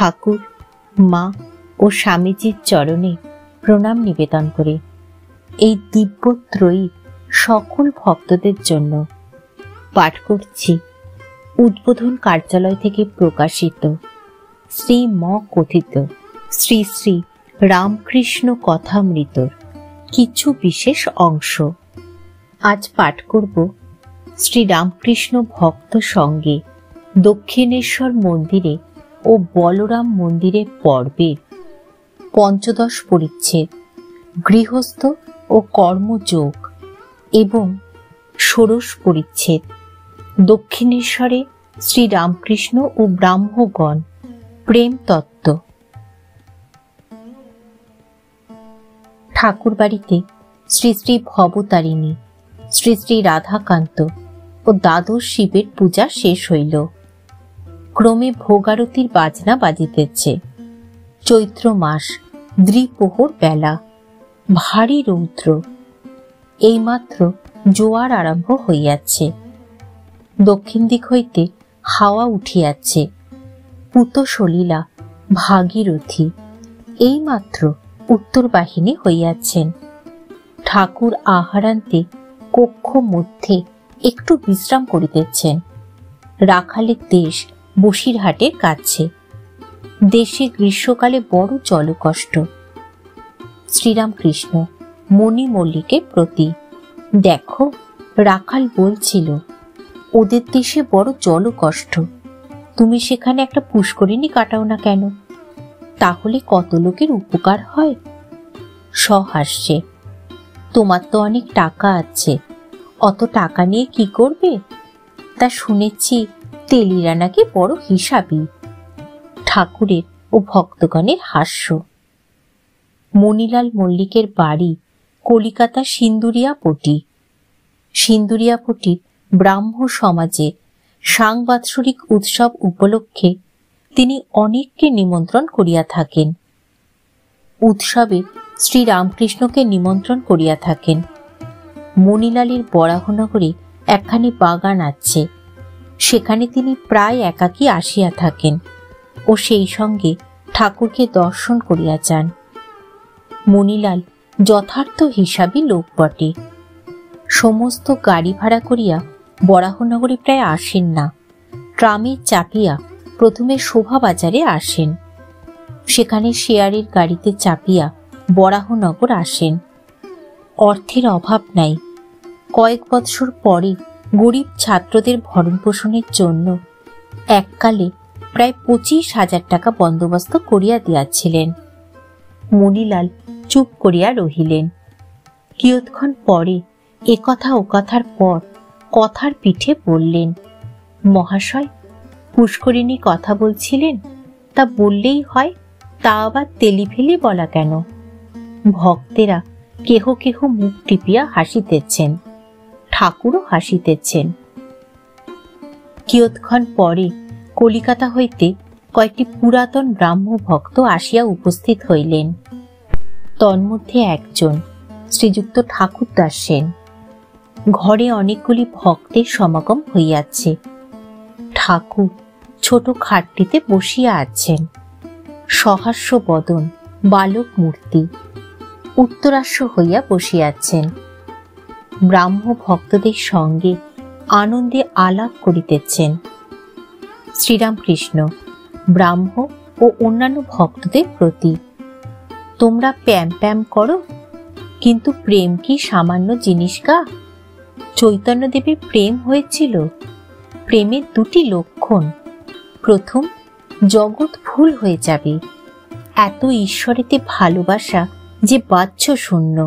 ঠাকুর, মা ও স্বামীজির চরণে প্রণাম নিবেদন করে এই দিব্যত্রয়ী সকল ভক্তদের জন্য পাঠ করছি উদ্বোধন কার্যালয় থেকে প্রকাশিত শ্রী ম কথিত শ্রী শ্রী রামকৃষ্ণ কথামৃতর কিছু বিশেষ অংশ। আজ পাঠ করব শ্রী রামকৃষ্ণ ভক্ত সঙ্গে দক্ষিণেশ্বর মন্দিরে ও বলরাম মন্দিরে পর্বের ৫৫ পরিচ্ছেদ গৃহস্থ ও কর্মযোগ এবং ১৬ পরিচ্ছেদ দক্ষিণেশ্বরে শ্রী রামকৃষ্ণ ও ব্রাহ্মগণ প্রেম তত্ত্ব। ঠাকুর বাড়িতে শ্রী শ্রী ভবতারিণী, শ্রী শ্রী রাধাকান্ত ও দ্বাদশ শিবের পূজা শেষ হইল। ক্রমে ভোগারতির বাজনা বাজিতেছে। চৈত্র মাস, দ্বিপ্রহর বেলা, ভারী রৌদ্র। এইমাত্র জোয়ার আরম্ভ হইয়াছে। দক্ষিণ দিক হইতে হাওয়া উঠিয়াছে। পুত সলিলা, ভাগীরথী এইমাত্র উত্তর বাহিনী হইয়াছেন। ঠাকুর আহারান্তে কক্ষ মধ্যে একটু বিশ্রাম করিতেছেন। রাখালের দেশ বসিরহাটের কাছে। দেশে গ্রীষ্মকালে বড় জলকষ্ট। শ্রীরামকৃষ্ণ মণি মল্লিকের প্রতি, দেখো, রাখাল বলছিল ওদের দেশে বড় জলকষ্ট, তুমি সেখানে একটা পুষ্করিণী কাটাও না কেন? তাহলে কত লোকের উপকার হয়। সহাস্যে, তোমার তো অনেক টাকা আছে, অত টাকা নিয়ে কি করবে? তা শুনেছি তেলিরা নাকি বড় হিসাবী। ঠাকুরের ও ভক্তগণের হাস্য। মণিলাল মল্লিকের বাড়ি কলিকাতা সিন্দুরিয়াপটি। সিন্দুরিয়াপটির ব্রাহ্ম সমাজে সাংবৎসরিক উৎসব উপলক্ষে তিনি অনেককে নিমন্ত্রণ করিয়া থাকেন। উৎসবে শ্রী রামকৃষ্ণকে নিমন্ত্রণ করিয়া থাকেন। মণিলালের বরাহনগরে একখানি বাগান আছে, সেখানে তিনি প্রায় একাকী আসিয়া থাকেন ও সেই সঙ্গে ঠাকুরকে দর্শন করিয়া যান। মণিলাল যথার্থ হিসাবী লোক বটে। সমস্ত গাড়ি ভাড়া করিয়া বরাহনগরে প্রায় আসেন না। ট্রামে চাপিয়া প্রথমে শোভাবাজারে আসেন, সেখানে শেয়ারের গাড়িতে চাপিয়া বরাহনগর আসেন। অর্থের অভাব নাই। কয়েক বৎসর পরে গরিব ছাত্রদের ভরণ পোষণের জন্য এককালে প্রায় ২৫,০০০ টাকা বন্দোবস্ত করিয়া দিয়াছিলেন। মণিলাল চুপ করিয়া রহিলেন। কিয়ৎক্ষণ পরে একথা ও কথার পর কথার পিঠে বললেন, মহাশয়, পুষ্করিণী কথা বলছিলেন, তা বললেই হয়, তা আবার তেলি ফেলি বলা কেন? ভক্তেরা কেহ কেহ মুখ টিপিয়া হাসিতেছেন, ঠাকুরও হাসিতেছেন। কিয়ৎক্ষণ পরে কলিকাতা হইতে কয়েকটি পুরাতন ব্রাহ্ম ভক্ত আসিয়া উপস্থিত হইলেন। তন্মধ্যে একজন শ্রীযুক্ত ঠাকুরদাস সেন। ঘরে অনেকগুলি ভক্তের সমাগম হইয়াছে। ঠাকুর ছোট খাটটিতে বসিয়া আছেন। সহাস্য বদন, বালক মূর্তি, উত্তরাস্য হইয়া বসিয়াছেন। ব্রাহ্ম ভক্তদের সঙ্গে আনন্দে আলাপ করিতেছেন। শ্রীরামকৃষ্ণ ব্রাহ্ম ও অন্যান্য ভক্তদের প্রতি, তোমরা প্যাম প্যাম করো, কিন্তু প্রেম কি সামান্য জিনিস গা? চৈতন্যদেবের প্রেম হয়েছিল। প্রেমের দুটি লক্ষণ। প্রথম, জগৎ ভুল হয়ে যাবে। এত ঈশ্বরেতে ভালোবাসা যে বাহ্য শূন্য।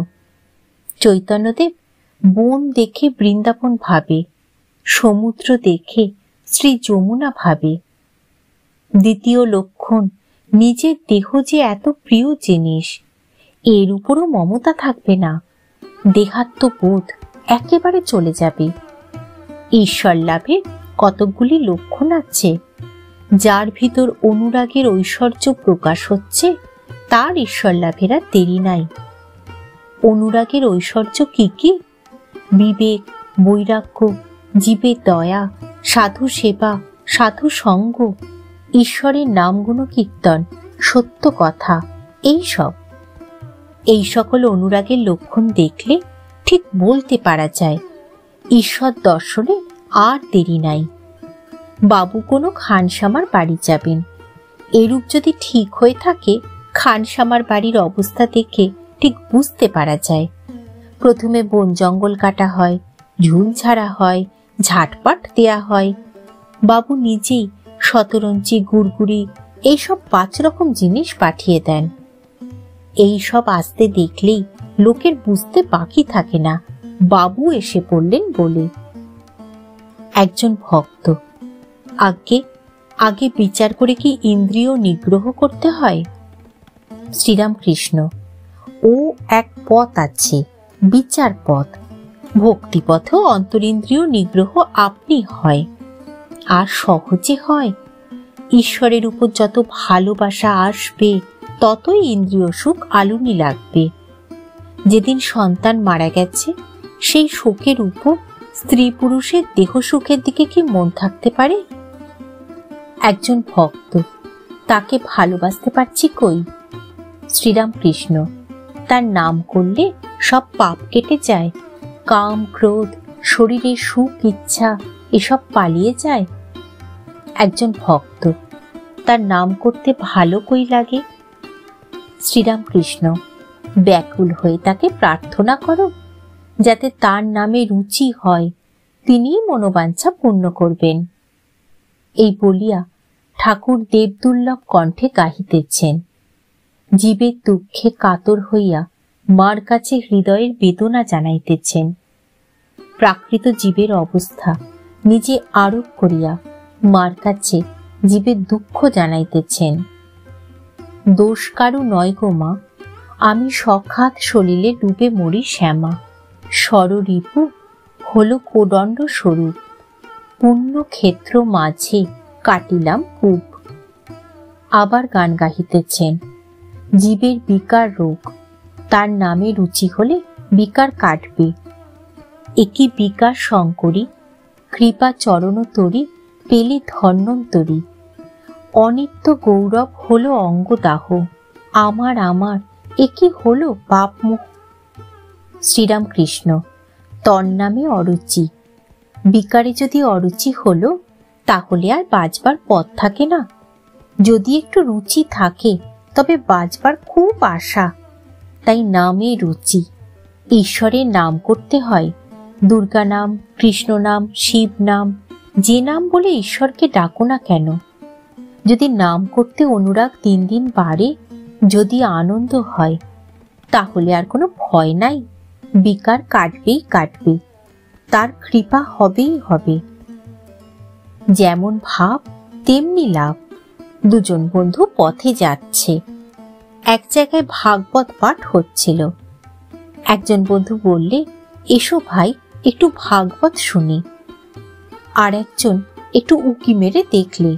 চৈতন্যদেব বন দেখে বৃন্দাবন ভাবে, সমুদ্র দেখে শ্রী যমুনা ভাবে। দ্বিতীয় লক্ষণ, নিজের দেহ যে এত প্রিয় জিনিস, এর উপরও মমতা থাকবে না। দেহাত্মবোধ একেবারে চলে যাবে। ঈশ্বর লাভের কতকগুলি লক্ষণ আছে। যার ভিতর অনুরাগের ঐশ্বর্য প্রকাশ হচ্ছে, তার ঈশ্বর লাভের আর দেরি নাই। অনুরাগের ঐশ্বর্য কি কি? বিবেক, বৈরাগ্য, জীবের দয়া, সাধু সেবা, সাধু সঙ্গ, ঈশ্বরের নাম গুণকীর্তন, সত্য কথা, এই সকল অনুরাগের লক্ষণ দেখলে ঠিক বলতে পারা যায় ঈশ্বর দর্শনে আর দেরি নাই। বাবু কোনো খানসামার বাড়ি যাবেন, এরূপ যদি ঠিক হয়ে থাকে খানসামার বাড়ির অবস্থা দেখে ঠিক বুঝতে পারা যায়। প্রথমে বন জঙ্গল কাটা হয়, ঝুল ছাড়া হয়, ঝাটপাট দেয়া হয়। বাবু নিজেই শতরঞ্চি, গুড়গুড়ি এইসব 5 রকম জিনিস পাঠিয়ে দেন। এই সব আসতে দেখলেই লোকের বুঝতে বাকি থাকে না বাবু এসে পড়লেন বলে। একজন ভক্ত, আগে বিচার করে কি ইন্দ্রিয় নিগ্রহ করতে হয়? শ্রীরামকৃষ্ণ, ও এক পথ আছে, বিচার পথ। ভক্তিপথেও অন্তরিন্দ্রিয় নিগ্রহ আপনি হয়, আর সহজে হয়। ঈশ্বরের উপর যত ভালোবাসা আসবে ততই ইন্দ্রিয় সুখ আলুনি লাগবে। যেদিন সন্তান মারা গেছে সেই শোকের উপর স্ত্রী পুরুষের দেহ সুখের দিকে কি মন থাকতে পারে? একজন ভক্ত, তাকে ভালোবাসতে পারছি কই? শ্রীরামকৃষ্ণ, তার নাম করলে সব পাপ কেটে যায়, কাম ক্রোধ, শরীরের সুখ ইচ্ছা এসব পালিয়ে যায়। একজন ভক্ত, তার নাম করতে ভালো কই লাগে? শ্রীরামকৃষ্ণ, ব্যাকুল হয়ে তাকে প্রার্থনা করো যাতে তার নামে রুচি হয়, তিনিই মনোবাঞ্ছা পূর্ণ করবেন। এই বলিয়া ঠাকুর দেবদুর্লভ কণ্ঠে গাহিতেছেন। জীবের দুঃখে কাতর হইয়া মার কাছে হৃদয়ের বেদনা জানাইতেছেন। প্রাকৃত জীবের অবস্থা নিজে আরোপ করিয়া মার কাছে জীবের দুঃখ জানাইতেছেন। দোষ কারু নয় গো মা, আমি সখাত সলিলে ডুবে মরি শ্যামা। স্বররিপু হলো কোদণ্ড স্বরূপ, পুণ্য ক্ষেত্র মাঝে কাটিলাম কূপ। আবার গান গাহিতেছেন। জীবের বিকার রোগ, তার নামে রুচি হলে বিকার কাটবে। একই বিকার শঙ্করী, কৃপা চরণ তরি পেলে ধন্বন্তরী। অনিত্য গৌরব হলো অঙ্গদাহ, আমার আমার একই হলো পাপ মুখ। শ্রীরামকৃষ্ণ, তর নামে অরুচি, বিকারে যদি অরুচি হলো তাহলে আর বাঁচবার পথ থাকে না। যদি একটু রুচি থাকে তবে বাঁচবার খুব আশা। তাই নামে রুচি, ঈশ্বরের নাম করতে হয়। দুর্গা নাম, কৃষ্ণ নাম, শিব নাম, যে নাম বলে ঈশ্বরকে ডাকো না কেন। যদি নাম করতে অনুরাগ দিন দিন বাড়ে, যদি আনন্দ হয়, তাহলে আর কোনো ভয় নাই। বিকার কাটবেই কাটবে, তার কৃপা হবেই হবে। যেমন ভাব তেমনি লাভ। দুজন বন্ধু পথে যাচ্ছে, এক জায়গায় ভাগবত পাঠ হচ্ছিল। একজন বন্ধু বললে, এসো ভাই একটু ভাগবত শুনি। আর একজন একটু উকি মেরে দেখলে।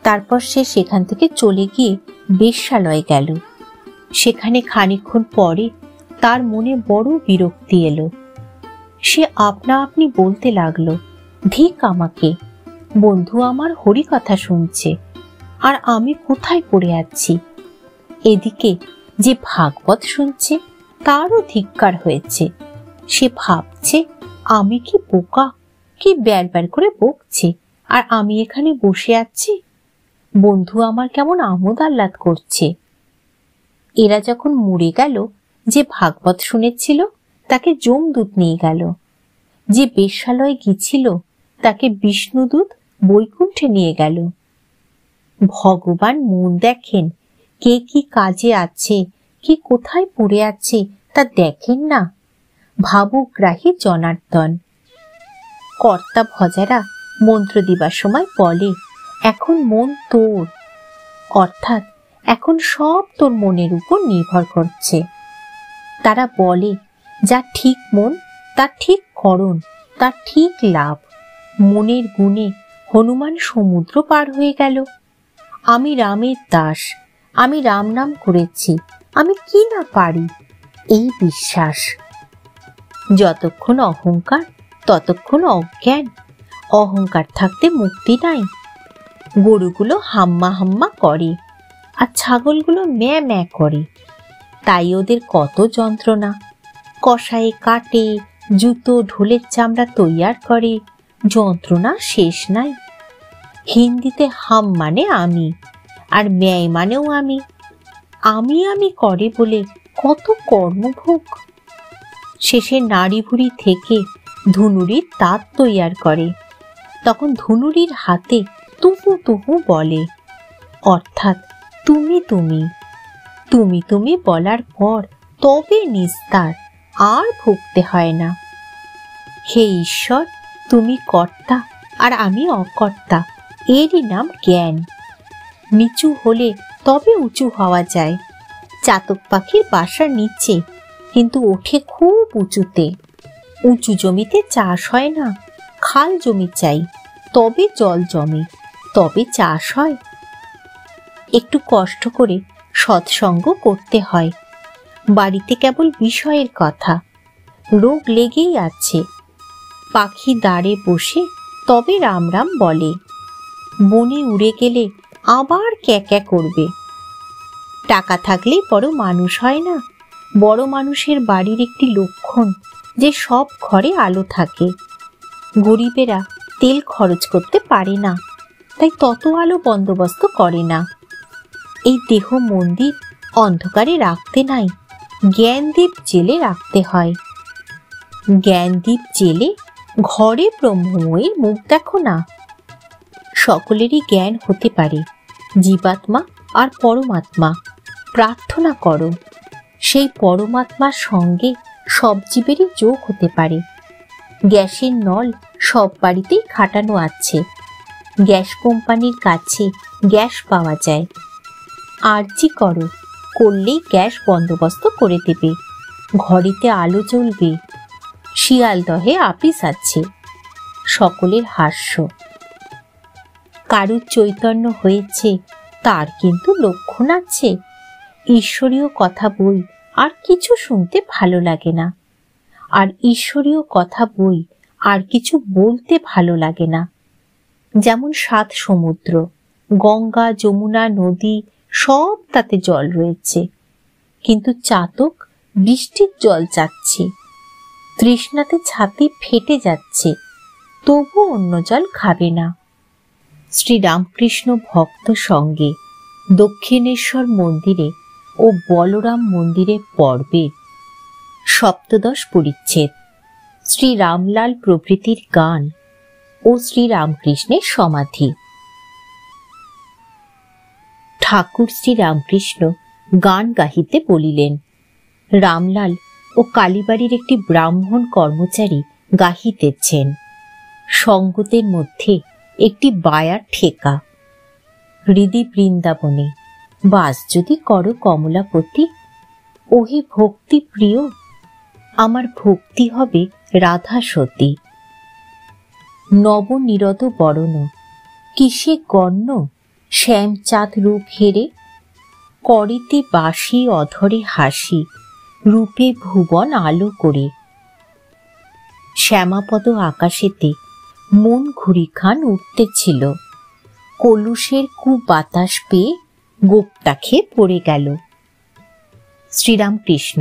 তারপর সে সেখান থেকে চলে গিয়ে বেশ্যালয়ে গেল। সেখানে খানিকক্ষণ পরে তার মনে বড় বিরক্তি এলো। সে আপনা আপনি বলতে লাগলো, ধিক আমাকে, বন্ধু আমার হরি কথা শুনছে আর আমি কোথায় পড়ে আছি। এদিকে যে ভাগবত শুনছে তারও ধিক্কার হয়েছে। সে ভাবছে, আমি কি বোকা, কি ব্যার করে বকছে, আর আমি এখানে বসে আছি। বন্ধু আমার কেমন আমোদ আহ্লাদ করছে। এরা যখন মরে গেল, যে ভাগবত শুনেছিল তাকে যমদূত নিয়ে গেল। যে বেশ্যালয়ে গিয়েছিল তাকে বিষ্ণুদূত বৈকুণ্ঠে নিয়ে গেল। ভগবান মন দেখেন, কে কি কাজে আছে, কি কোথায় পড়ে আছে তা দেখেন না। ভাবগ্রাহী জনার্দন। কর্তা ভজারা মন্ত্র দিবার সময় বলে, এখন মন তোর, অর্থাৎ এখন সব তোর মনের উপর নির্ভর করছে। তারা বলে, যা ঠিক মন তার ঠিক করণ, তার ঠিক লাভ। মনের গুণে হনুমান সমুদ্র পার হয়ে গেল। আমি রামের দাস, আমি রাম নাম করেছি, আমি কি না পারি, এই বিশ্বাস। যতক্ষণ অহংকার ততক্ষণ অজ্ঞান। অহংকার থাকতে মুক্তি নাই। গরুগুলো হাম্মা হাম্মা করে আর ছাগলগুলো ম্যাঁ ম্যাঁ করে। তাই ওদের কত যন্ত্রণা, কষায়ে কাটে, জুতো ঢোলের চামড়া তৈয়ার করে, যন্ত্রণা শেষ নাই। হিন্দিতে হাম মানে আমি, আর ম্যায় মানেও আমি। আমি আমি করে বলে কত কর্মভোগ। শেষে নাড়ি ভুড়ি থেকে ধুনুরির তাঁত তৈয়ার করে। তখন ধুনুরির হাতে তুহু তুহু বলে, অর্থাৎ তুমি তুমি। তুমি তুমি বলার পর তবে নিস্তার, আর ভুগতে হয় না। হে ঈশ্বর, তুমি কর্তা আর আমি অকর্তা, এরই নাম জ্ঞান। নিচু হলে তবে উঁচু হওয়া যায়। চাতক পাখির বাসার নিচে, কিন্তু ওঠে খুব উঁচুতে। উঁচু জমিতে চাষ হয় না, খাল জমি চাই, তবে জল জমে, তবে চাষ হয়। একটু কষ্ট করে সৎসঙ্গ করতে হয়। বাড়িতে কেবল বিষয়ের কথা, রোগ লেগেই আছে। পাখি দাঁড়ে বসে তবে রাম রাম বলে, বনে উড়ে গেলে আবার ক্যাক্যা করবে। টাকা থাকলেই বড় মানুষ হয় না। বড় মানুষের বাড়ির একটি লক্ষণ যে সব ঘরে আলো থাকে। গরিবেরা তেল খরচ করতে পারে না, তাই তত আলো বন্দোবস্ত করে না। এই দেহ মন্দির অন্ধকারে রাখতে নাই, জ্ঞানদীপ জেলে রাখতে হয়। জ্ঞানদীপ জেলে ঘরে ব্রহ্মময়ীর মুখ দেখো না। সকলেরই জ্ঞান হতে পারে, জীবাত্মা আর পরমাত্মা। প্রার্থনা করো, সেই পরমাত্মার সঙ্গে সব জীবেরই যোগ হতে পারে। গ্যাসের নল সব বাড়িতেই খাটানো আছে। গ্যাস কোম্পানির কাছে গ্যাস পাওয়া যায়। আরজি করো, করলেই গ্যাস বন্দোবস্ত করে দেবে। ঘরেতে আলো জ্বলবে। শিয়ালদহে আপিস আছে। সকলের হাস্য। কারুর চৈতন্য হয়েছে, তার কিন্তু লক্ষণ আছে। ঈশ্বরীয় কথা বই আর কিছু শুনতে ভালো লাগে না, আর ঈশ্বরীয় কথা বই আর কিছু বলতে ভালো লাগে না। যেমন 7 সমুদ্র, গঙ্গা, যমুনা, নদী সব তাতে জল রয়েছে, কিন্তু চাতক বৃষ্টির জল চাচ্ছে। তৃষ্ণাতে ছাতি ফেটে যাচ্ছে, তবু অন্য জল খাবে না। শ্রীরামকৃষ্ণ ভক্ত সঙ্গে দক্ষিণেশ্বর মন্দিরে ও বলরাম মন্দিরে পর্বের 17 পরিচ্ছেদ, শ্রী রামলাল প্রভৃতির গান ও শ্রীরামকৃষ্ণের সমাধি। ঠাকুর শ্রীরামকৃষ্ণ গান গাহিতে বলিলেন। রামলাল ও কালীবাড়ির একটি ব্রাহ্মণ কর্মচারী গাহিতেছেন। সঙ্গতের মধ্যে একটি বায়ার ঠেকা। হৃদি বৃন্দাবনে বাস যদি করো কমলাপতি, ওহে ভক্তি প্রিয়, আমার ভক্তি হবে রাধা সতী। নবনিরদ বরণ কিসে গণ্য, শ্যামচাঁদ রূপ হেরে, করিতে বাসি অধরে হাসি, রূপে ভুবন আলো করে। শ্যামাপদ আকাশেতে মন ঘুরিখান উঠতেছিল। কলুষের কু বাতাস পেয়ে গোপটা খেয়ে পড়ে গেল। শ্রীরামকৃষ্ণ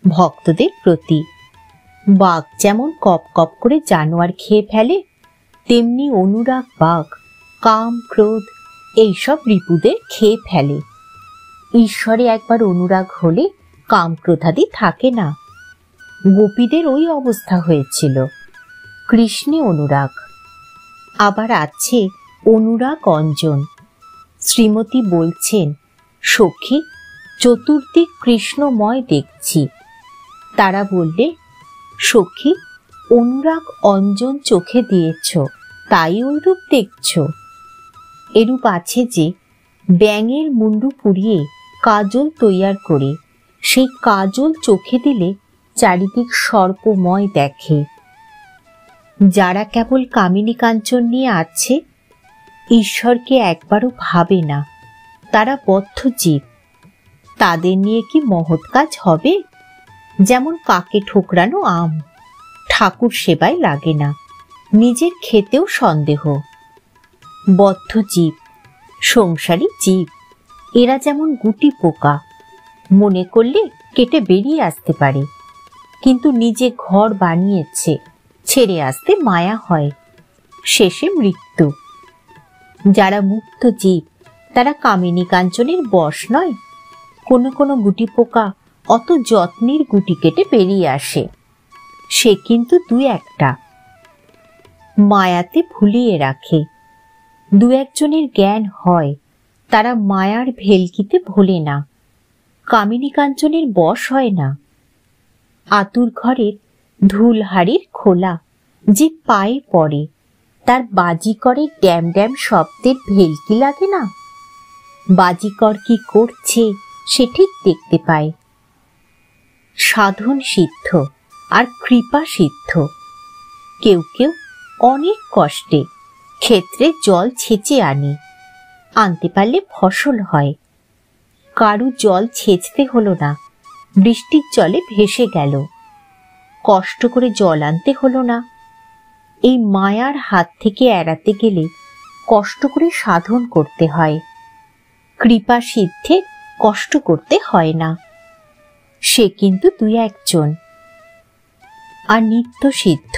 ভক্তদের প্রতি। বাঘ যেমন কপ কপ করে জানোয়ার খেয়ে ফেলে, তেমনি অনুরাগ বাঘ কাম ক্রোধ এইসব রিপুদের খেয়ে ফেলে। ঈশ্বরে একবার অনুরাগ হলে কাম ক্রোধাদি থাকে না। গোপীদের ওই অবস্থা হয়েছিল। কৃষ্ণে অনুরাগ। আবার আছে অনুরাগ অঞ্জন। শ্রীমতী বলছেন, সখী চতুর্দিক কৃষ্ণময় দেখছি। তারা বললে, সখী অনুরাগ অঞ্জন চোখে দিয়েছ, তাই ওইরূপ দেখছ। এরূপ আছে যে ব্যাঙের মুন্ডু পুড়িয়ে কাজল তৈয়ার করে সেই কাজল চোখে দিলে চারিদিক সর্পময় দেখে। যারা কেবল কামিনী কাঞ্চন নিয়ে আছে, ঈশ্বরকে একবারও ভাবে না, তারা বদ্ধ জীব। তাদের নিয়ে কি মহৎ কাজ হবে? যেমন কাকে ঠোকরানো আম, ঠাকুর সেবায় লাগে না, নিজের খেতেও সন্দেহ। বদ্ধ জীব সংসারী জীব, এরা যেমন গুটি পোকা, মনে করলে কেটে বেরিয়ে আসতে পারে, কিন্তু নিজে ঘর বানিয়েছে, ছেড়ে আসতে মায়া হয়, শেষে মৃত্যু। যারা মুক্ত জীব তারা কামিনী কাঞ্চনের বশ নয়। কোনো কোনো গুটি পোকা অত যত্নের গুটি কেটে বেরিয়ে আসে, সে কিন্তু দু একটা। মায়াতে ভুলিয়ে রাখে। দু একজনের জ্ঞান হয়, তারা মায়ার ভেলকিতে ভোলে না, কামিনী কাঞ্চনের বশ হয় না। আতুর ঘরের ধুলহাড়ির খোলা যে পায়ে পড়ে, তার বাজিকরের ড্যাম ড্যাম শব্দের ভেলকি লাগে না? বাজিকর কি করছে সে ঠিক দেখতে পায়। সাধন সিদ্ধ আর কৃপা সিদ্ধ। কেউ কেউ অনেক কষ্টে ক্ষেত্রে জল ছেঁচে আনতে পারলে ফসল হয়। কারু জল ছেঁচতে হলো না, বৃষ্টির জলে ভেসে গেল, কষ্ট করে জল আনতে হলো না। এই মায়ার হাত থেকে এড়াতে গেলে কষ্ট করে সাধন করতে হয়। কৃপা সিদ্ধে কষ্ট করতে হয় না, সে কিন্তু দুই একজন। আর নিত্য সিদ্ধ,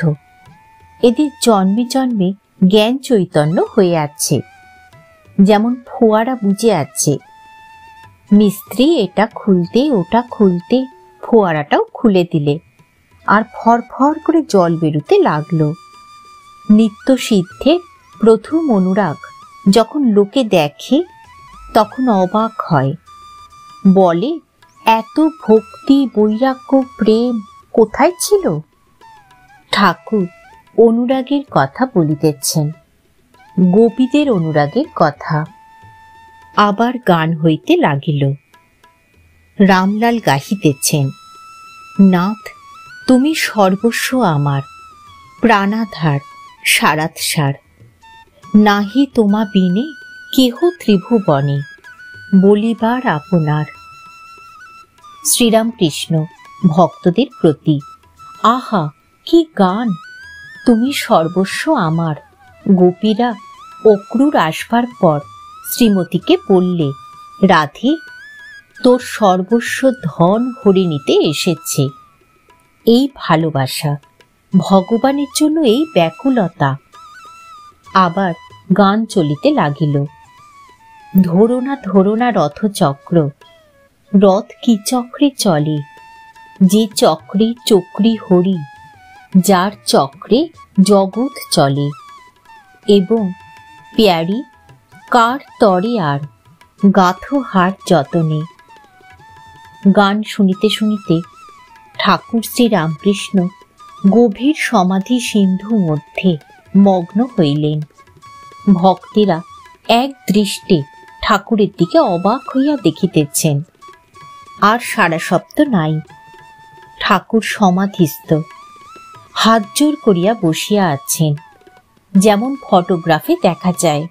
এদের জন্মে জন্মে জ্ঞান চৈতন্য হয়ে আছে, যেমন ফোয়ারা বুঝে আছে। মিস্ত্রি এটা খুলতে ওটা খুলতে ফোয়ারাটাও খুলে দিলে, আর ফরফর করে জল বেরোতে লাগলো। নিত্য সিদ্ধের প্রথম অনুরাগ যখন লোকে দেখে তখন অবাক হয়, বলে এত ভক্তি বৈরাগ্য প্রেম কোথায় ছিল? ঠাকুর অনুরাগের কথা বলিতেছেন, গোপীদের অনুরাগের কথা। আবার গান হইতে লাগিল। রামলাল গাহিতেছেন, নাথ তুমি সর্বস্ব আমার, প্রাণাধার সারাৎসার, নাহি তোমা বিনে কেহ ত্রিভুবনে, বলিবার আপনার। শ্রীরামকৃষ্ণ ভক্তদের প্রতি। আহা কি গান! তুমি সর্বস্ব আমার। গোপীরা অক্রুর আসবার পর শ্রীমতীকে বললে, রাধে তোর সর্বস্ব ধন হরিণীতে এসেছে। এই ভালোবাসা, ভগবানের জন্য এই ব্যাকুলতা। আবার গান চলিতে লাগিল। ধরো না রথচক্র, রথ কি চক্রে চলে, যে চক্রে চক্রী হরি, যার চক্রে জগৎ চলে। এবং প্যারি কার তরে আর, গাথো হার যতনে। গান শুনিতে শুনিতে ঠাকুর শ্রী রামকৃষ্ণ গভীর সমাধি সিন্ধু মধ্যে মগ্ন হইলেন। ভক্তেরা এক দৃষ্টে ঠাকুরের দিকে অবাক হইয়া দেখিতেছেন। আর সারা শব্দ নাই। ঠাকুর সমাধিস্থ, হাত জোর করিয়া বসিয়া আছেন, যেমন ফটোগ্রাফে দেখা যায়।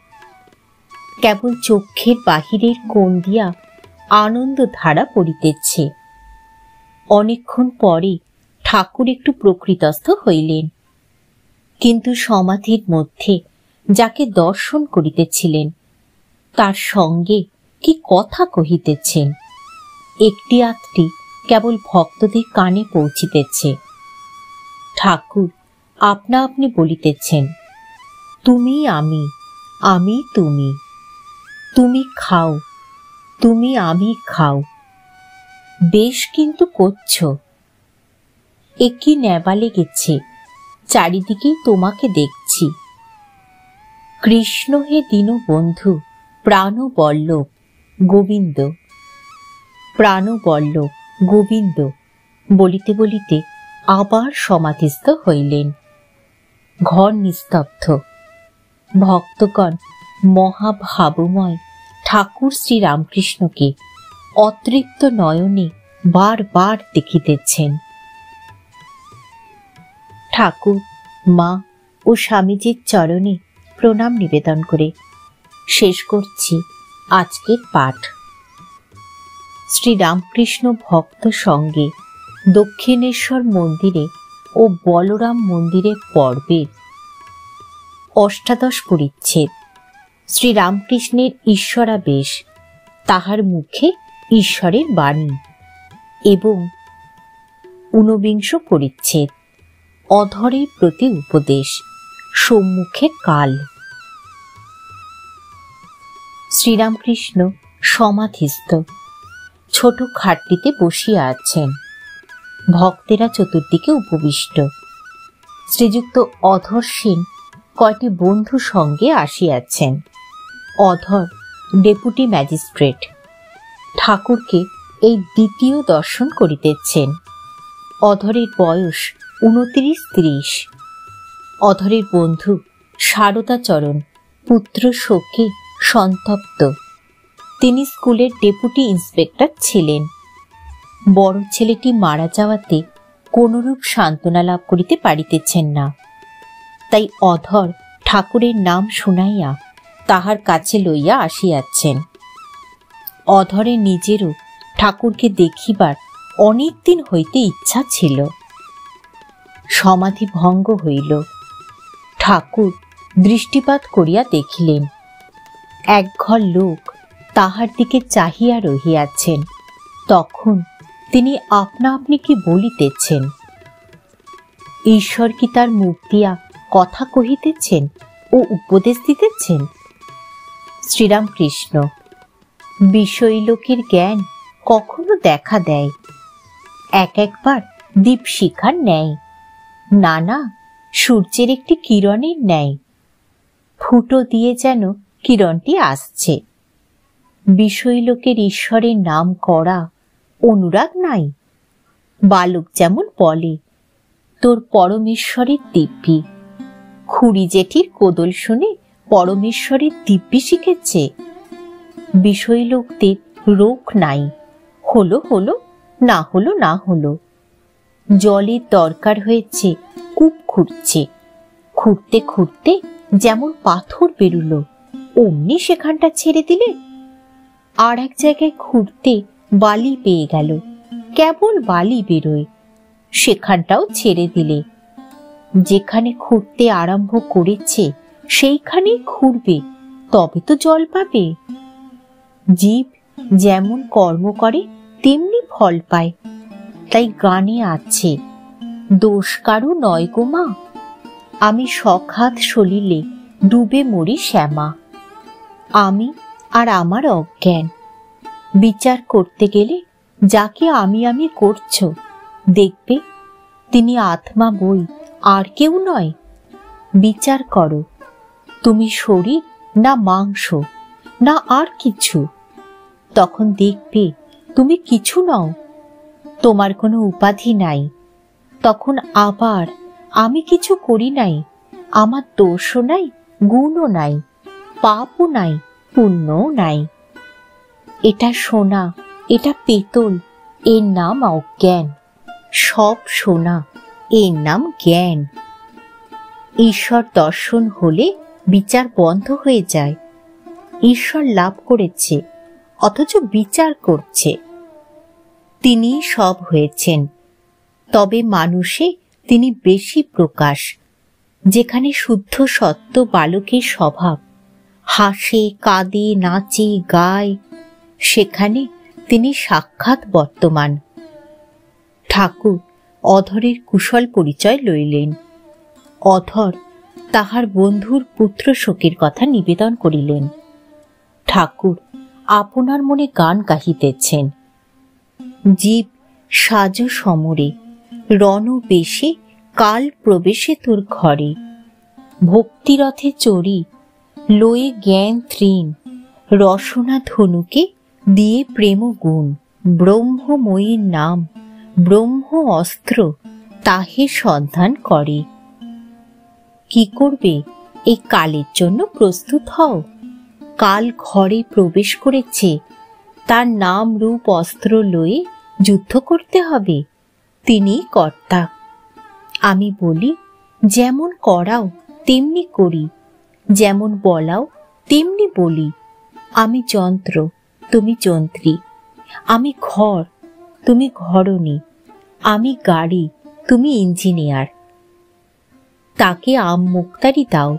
কেবল চক্ষের বাহিরের কোণ দিয়া আনন্দ ধারা পড়িতেছে। অনেকক্ষণ পরে ঠাকুর একটু প্রকৃতস্থ হইলেন, কিন্তু সমাধির মধ্যে যাকে দর্শন করিতেছিলেন তার সঙ্গে কি কথা কহিতেছেন একটি আধটি কেবল ভক্তদের কানে পৌঁছিতেছে। ঠাকুর আপনা আপনি বলিতেছেন, তুমি আমি, আমি তুমি, তুমি খাও, তুমি আমি খাও। বেশ কিন্তু করছ। এ কি নেবা লেগেছে, চারিদিকেই তোমাকে দেখছি। কৃষ্ণ হে দীনবন্ধু প্রাণবল্লভ গোবিন্দ, প্রাণবল্লভ গোবিন্দ বলিতে বলিতে আবার সমাধিস্থ হইলেন। ঘর নিস্তব্ধ। ভক্তগণ মহাভাবময় ঠাকুর শ্রী রামকৃষ্ণকে অতৃপ্ত নয়নে বারবার দেখিতেছেন। ঠাকুর, মা ও স্বামীজির চরণে প্রণাম নিবেদন করে শেষ করছি আজকের পাঠ। শ্রী রামকৃষ্ণ ভক্ত সঙ্গে দক্ষিণেশ্বর মন্দিরে ও বলরাম মন্দিরের পর্বের ৮ পরিচ্ছেদ শ্রীরামকৃষ্ণের ঈশ্বরাবেশ, তাহার মুখে ঈশ্বরের বাণী। এবং ঊনবিংশ পরিচ্ছেদ, অধরের প্রতি উপদেশ, সম্মুখে কাল। শ্রীরামকৃষ্ণ সমাধিস্থ ছোট খাটটিতে বসিয়া আছেন। ভক্তেরা চতুর্দিকে উপবিষ্ট। শ্রীযুক্ত অধর সেন কয়টি বন্ধু সঙ্গে আসিয়াছেন। অধর ডেপুটি ম্যাজিস্ট্রেট। ঠাকুরকে এই দ্বিতীয় দর্শন করিতেছেন। অধরের বয়স 29-30। অধরের বন্ধু শারদাচরণ পুত্র শোকে সন্তপ্ত। তিনি স্কুলের ডেপুটি ইন্সপেক্টর ছিলেন। বড় ছেলেটি মারা যাওয়াতে কোনরূপ সান্ত্বনা লাভ করিতে পারিতেছেন না। তাই অধর ঠাকুরের নাম শুনাইয়া তাহার কাছে লইয়া আসিয়াছেন। অধরের নিজেরও ঠাকুরকে দেখিবার অনেক দিন হইতে ইচ্ছা ছিল। সমাধি ভঙ্গ হইল। ঠাকুর দৃষ্টিপাত করিয়া দেখিলেন, একঘর লোক তাহার দিকে চাহিয়া রহিয়াছেন। তখন তিনি আপনা আপনি কি বলিতেছেন? ঈশ্বর কি তার মুখ দিয়া কথা কহিতেছেন ও উপদেশ দিতেছেন? শ্রীরামকৃষ্ণ: বিষয়ী লোকের জ্ঞান কখনো দেখা দেয়, একবার দীপশিখার ন্যায়, নানা সূর্যের একটি কিরণের ন্যায়। ফুটো দিয়ে যেন কিরণটি আসছে। বিষয়ী লোকের ঈশ্বরের নাম করা অনুরাগ নাই। বালক যেমন বলে, তোর পরমেশ্বরের দিব্যি। খুড়ি জেঠির কোদল শুনে পরমেশ্বরের দিব্যি শিখেছে। বিষয়ী লোকদের রোগ নাই, হলো হলো, না হলো না হলো। জলের দরকার হয়েছে, কূপ খুঁড়ছে। খুঁড়তে খুঁড়তে যেমন পাথর বেরুল, অমনি সেখানটা ছেড়ে দিলে। আর এক জায়গায় খুঁড়তে বালি পেয়ে গেল, কেবল বালি বেরোয়, সেখানটাও ছেড়ে দিলে। যেখানে খুঁড়তে আরম্ভ করেছে সেইখানেই খুঁড়বে, তবে তো জল পাবে। জীব যেমন কর্ম করে তেমনি ফল পায়। তাই গানে আছে, দোষ কারু নয় গো মা, আমি সখাত সলিলে ডুবে মরি শ্যামা। আমি আর আমার অজ্ঞান। বিচার করতে গেলে যাকে আমি আমি করছো, দেখবে তিনি আত্মা বই আর কেউ নয়। বিচার করো, তুমি শরীর না মাংস না আর কিছু। তখন দেখবে তুমি কিছু নও, তোমার কোনো উপাধি নাই। তখন আবার আমি কিছু করি নাই, আমার দোষও নাই, গুণও নাই, পাপও নাই, পুণ্যও নাই। এটা সোনা, এটা পেতল, এর নাম অজ্ঞান। সব সোনা, এর নাম জ্ঞান। ঈশ্বর দর্শন হলে বিচার বন্ধ হয়ে যায়। ঈশ্বর লাভ করেছে, অথচ বিচার করছে। তিনি সব হয়েছেন, তবে মানুষে তিনি বেশি প্রকাশ। যেখানে শুদ্ধ সত্য বালকের স্বভাব, হাসে কাঁদে নাচে গায়, সেখানে তিনি সাক্ষাৎ বর্তমান। ঠাকুর অধরের কুশল পরিচয় লইলেন। অধর তাহার বন্ধুর পুত্র শোকের কথা নিবেদন করিলেন। ঠাকুর আপনার মনে গান গাহিতেছেন। জীব সাজ সমরে, রণ বেশে কাল প্রবেশে তোর ঘরে। ভক্তিরথে চড়ি লয়ে জ্ঞান তৃণ, রসনা ধনুকে দিয়ে প্রেম গুণ। ব্রহ্মময়ীর নাম ব্রহ্ম অস্ত্র, তাহে সন্ধান করে। কি করবে? এই কালের জন্য প্রস্তুত হও। কাল ঘরে প্রবেশ করেছে, তার নাম রূপ অস্ত্র লয়ে যুদ্ধ করতে হবে। তিনিই কর্তা। আমি বলি, যেমন করাও তেমনি করি, যেমন বলাও তেমনি বলি। আমি যন্ত্র, তুমি যন্ত্রী। আমি ঘর, তুমি ঘরণী। আমি গাড়ি, তুমি ইঞ্জিনিয়ার। তাকে আম মুক্তারি দাও,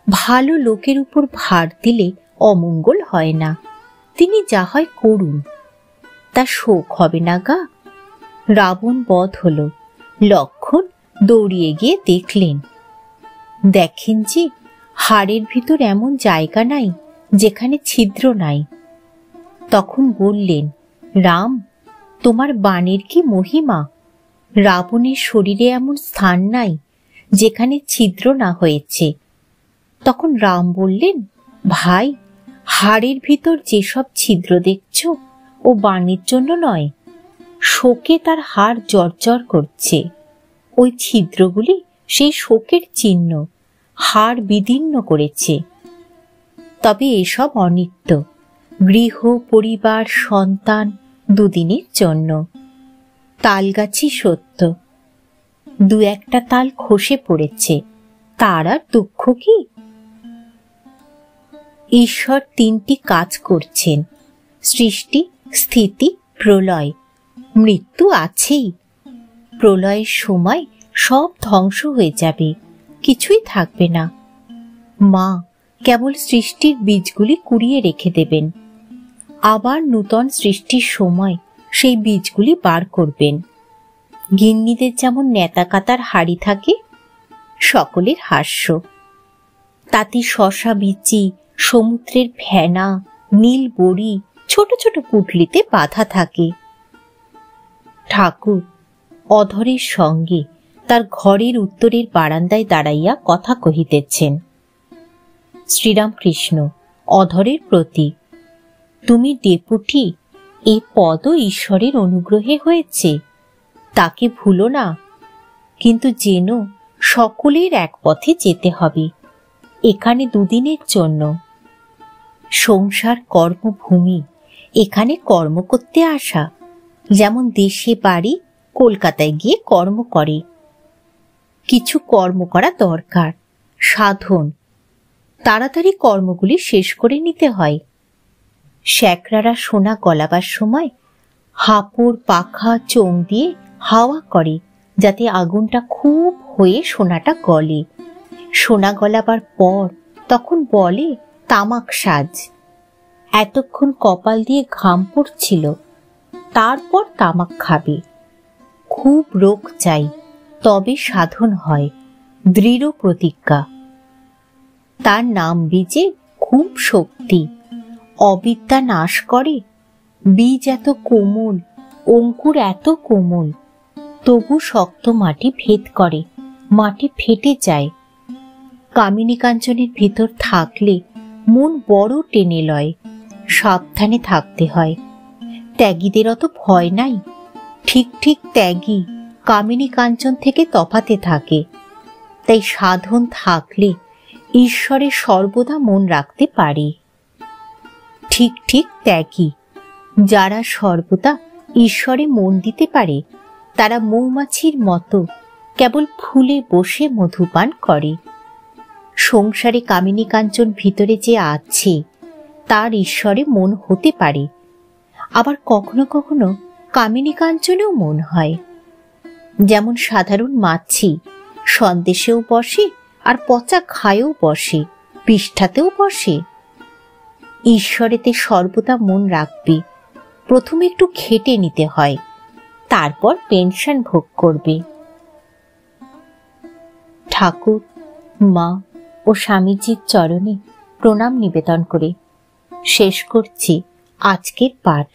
ভালো লোকের উপর ভার দিলে অমঙ্গল হয় না, তিনি যা হয় করুন, তা শোক হবে না গা। রাবণ বধ হলো, লক্ষ্মণ দৌড়িয়ে গিয়ে দেখলেন, দেখেন যে হাড়ের ভিতর এমন জায়গা নাই যেখানে ছিদ্র নাই। তখন বললেন, রাম, তোমার বাণের কি মহিমা! রাবণের শরীরে এমন স্থান নাই যেখানে ছিদ্র না হয়েছে। তখন রাম বললেন, ভাই, হাড়ের ভিতর যেসব ছিদ্র দেখছ ও বাণের জন্য নয়, শোকে তার হাড় জর্জর করছে। ওই ছিদ্রগুলি সেই শোকের চিহ্ন, হাড় বিদীর্ণ করেছে। তবে এসব অনিত্য, গৃহ, পরিবার, সন্তান দুদিনের জন্য। তাল গাছই সত্য, দু একটা তাল খসে পড়েছে, তার আর দুঃখ কি? ঈশ্বর তিনটি কাজ করছেন, সৃষ্টি, স্থিতি, প্রলয়। মৃত্যু আছেই। প্রলয়ের সময় সব ধ্বংস হয়ে যাবে, কিছুই থাকবে না। মা কেবল সৃষ্টির বীজগুলি কুড়িয়ে রেখে দেবেন, আবার নূতন সৃষ্টির সময় সেই বীজগুলি বার করবেন। গিন্নিদের যেমন নেতা কাতার হাড়ি থাকে, সকলের হাস্য, তাতে শশা বিচি, সমুদ্রের ফেনা, নীল বড়ি ছোট ছোট পুঁটলিতে বাঁধা থাকে। ঠাকুর অধরের সঙ্গে তার ঘরের উত্তরের বারান্দায় দাঁড়াইয়া কথা কহিতেছেন। শ্রীরামকৃষ্ণ অধরের প্রতি, তুমি ডেপুটি, এ পদও ঈশ্বরের অনুগ্রহে হয়েছে, তাকে ভুলো না। কিন্তু যেন সকলের এক পথে যেতে হবে, এখানে দুদিনের জন্য। সংসার কর্মভূমি, এখানে কর্ম করতে আসা, যেমন দেশে বাড়ি কলকাতায় গিয়ে কর্ম করে। কিছু কর্ম করা দরকার, সাধন, তাড়াতাড়ি কর্মগুলি শেষ করে নিতে হয়। শ্যাকরারা সোনা গলাবার সময় হাঁপড়, পাখা, চোং দিয়ে হাওয়া করে, যাতে আগুনটা খুব হয়ে সোনাটা গলে। সোনা গলাবার পর তখন বলে তামাক সাজ। এতক্ষণ কপাল দিয়ে ঘাম পড়ছিল, তারপর তামাক খাবে। খুব রোগ চাই, তবে সাধন হয়, দৃঢ় প্রতিজ্ঞা। তার নাম বীজে খুব শক্তি, অবিদ্যা নাশ করে। বীজ এত কোমল, অঙ্কুর এত কোমল, তবু শক্ত মাটি ভেদ করে, মাটি ফেটে যায়। কামিনী কাঞ্চনের ভিতর থাকলে মন বড় টেনে লয়, সাবধানে থাকতে হয়। ত্যাগীদের অত ভয় নাই, ঠিক ঠিক ত্যাগী কামিনী কাঞ্চন থেকে তফাতে থাকে। তাই সাধন থাকলে ঈশ্বরে সর্বদা মন রাখতে পারে। ঠিক ঠিক ত্যাগী যারা সর্বদা ঈশ্বরে মন দিতে পারে, তারা মৌমাছির মতো কেবল ফুলে বসে মধুপান করে। সংসারে কামিনী কাঞ্চন ভিতরে যে আছে, তার ঈশ্বরে মন হতে পারে। আবার কখনো কখনো কামিনী কাঞ্চনেও মন হয়। যেমন সাধারণ মাছি সন্দেশেও বসে, আর পচা খায়েও বসে, পৃষ্ঠাতেও বসে। ঈশ্বরেতে সর্বদা মন রাখবে, প্রথমে একটু খেটে নিতে হয়, তারপর পেনশন ভোগ করবে। ঠাকুর, মা ও স্বামীজির চরণে প্রণাম নিবেদন করে শেষ করছি আজকের পাঠ।